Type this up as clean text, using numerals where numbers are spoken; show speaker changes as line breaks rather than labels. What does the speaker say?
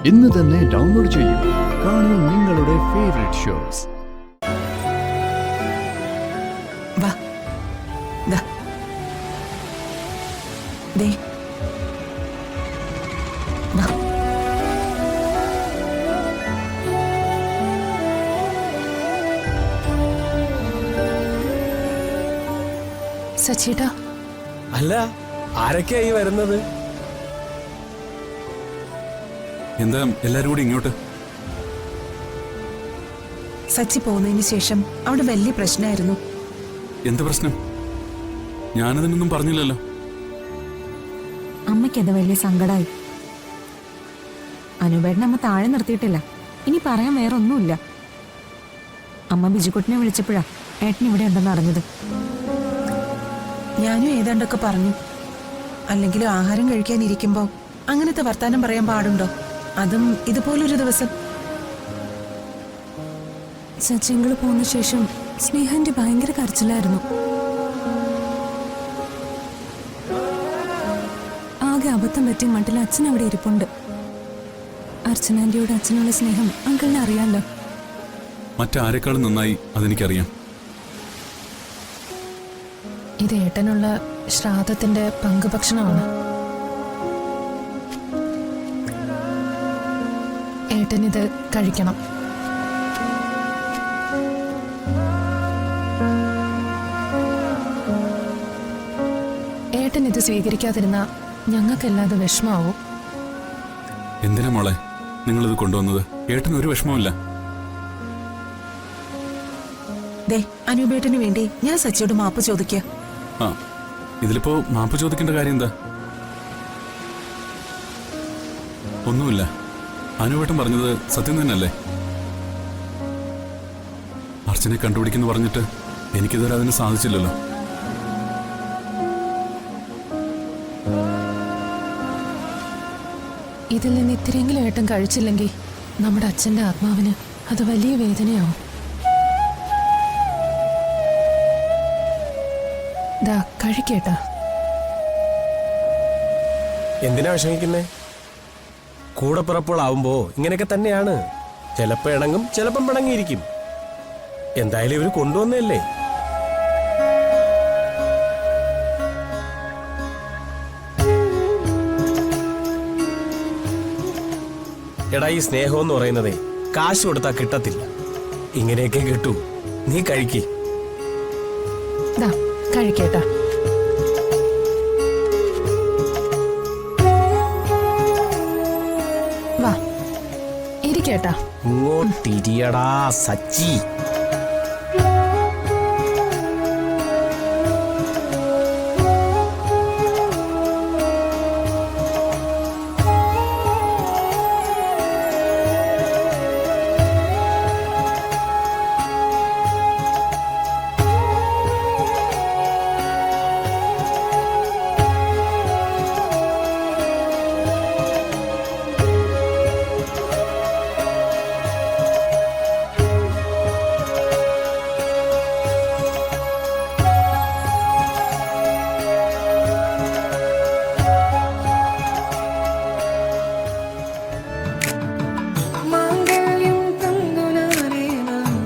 ഇന്ന് തന്നെ ഡൗൺലോഡ് ചെയ്യൂ. കാണൂ നിങ്ങളുടെ ഫേവറേറ്റ് ഷോസ്.
വാ ദാ ദേ വാ. സച്ചിട്ടാ,
അല്ല, ആരൊക്കെയായി വരുന്നത്?
എന്താ എല്ലാരും കൂടി ഇങ്ങോട്ട്?
സച്ചി പോകുന്നതിന് ശേഷം അവിടെ വലിയ പ്രശ്നമായിരുന്നു.
എന്ത് പ്രശ്നം? ഞാനതിനൊന്നും പറഞ്ഞില്ലല്ലോ.
അമ്മയ്ക്കത് വലിയ സങ്കടമായി. അനുപേട്ടനെ അമ്മ താഴെ നിർത്തിയിട്ടില്ല. ഇനി പറയാൻ വേറെ ഒന്നുമില്ല. അമ്മ ബിജുക്കുട്ടിനെ വിളിച്ചപ്പോഴാ ഏട്ടൻ ഇവിടെ ഉണ്ടെന്ന് അറിഞ്ഞത്.
ഞാനും ഏതാണ്ടൊക്കെ പറഞ്ഞു. അല്ലെങ്കിലും ആഹാരം കഴിക്കാനിരിക്കുമ്പോ അങ്ങനത്തെ വർത്താനം പറയാൻ പാടുണ്ടോ? അതും ഇതുപോലൊരു ദിവസം.
സച്ചിങ്ങള് പോന്ന ശേഷം സ്നേഹന്റെ ഭയങ്കര കരച്ചിലായിരുന്നു. ആകെ അബദ്ധം പറ്റിയ മട്ടിൽ അച്ഛൻ അവിടെ ഇരിപ്പുണ്ട്. അർച്ചനാന്റിയോട് അച്ഛനുള്ള സ്നേഹം അങ്കിളിനെ അറിയാലോ.
മറ്റാരെക്കാളും നന്നായി അതെനിക്കറിയാം.
ഇത് ഏട്ടനുള്ള ശ്രാദ്ധത്തിന്റെ പങ്കുഭക്ഷണമാണ്. ഏട്ടനിത് കഴിക്കണം. ഏട്ടൻ ഇത് സ്വീകരിക്കാതിരുന്ന ഞങ്ങൾക്കല്ലാതെ വിഷമാവും.
എന്തിനാ മോളെ നിങ്ങളിത് കൊണ്ടുവന്നത്? ഏട്ടന് ഒരു വിഷമമില്ല.
ദേ, അനുപേട്ടന് വേണ്ടി ഞാൻ സച്ചിയോട് മാപ്പ് ചോദിക്കുക.
ആ, ഇതിലിപ്പോ മാപ്പ് ചോദിക്കേണ്ട കാര്യം എന്താ? ഒന്നുമില്ല. അനുവേട്ടൻ പറഞ്ഞത് സത്യം തന്നെയല്ലേ? അർച്ചനെ കണ്ടുപിടിക്കുന്നു പറഞ്ഞിട്ട് എനിക്കിതുവരെ അതിന് സാധിച്ചില്ലല്ലോ.
ഇതിൽ നിന്ന് ഇത്തിരിയെങ്കിലും ഏട്ടൻ കഴിച്ചില്ലെങ്കിൽ നമ്മുടെ അച്ഛന്റെ ആത്മാവിന് അത് വലിയ വേദനയാവും. ദാ കഴിക്കേട്ടാ.
എന്തിനാ വിഷമിക്കുന്നേ? കൂടെ പിറപ്പുകളാവുമ്പോ ഇങ്ങനെയൊക്കെ തന്നെയാണ്. ചിലപ്പോ ഇണങ്ങും, ചിലപ്പം പിണങ്ങിയിരിക്കും. എന്തായാലും ഇവര് കൊണ്ടുവന്നല്ലേ. എടാ, ഈ സ്നേഹം എന്ന് പറയുന്നതേ കാശ് കൊടുത്താ കിട്ടത്തില്ല. ഇങ്ങനെയൊക്കെ കിട്ടൂ. നീ കഴിക്ക്.
ദാ കഴിക്കേട്ടാ. വാ ഇരിക്കേട്ടാ.
ഇങ്ങോട്ടിരിയടാ സച്ചി.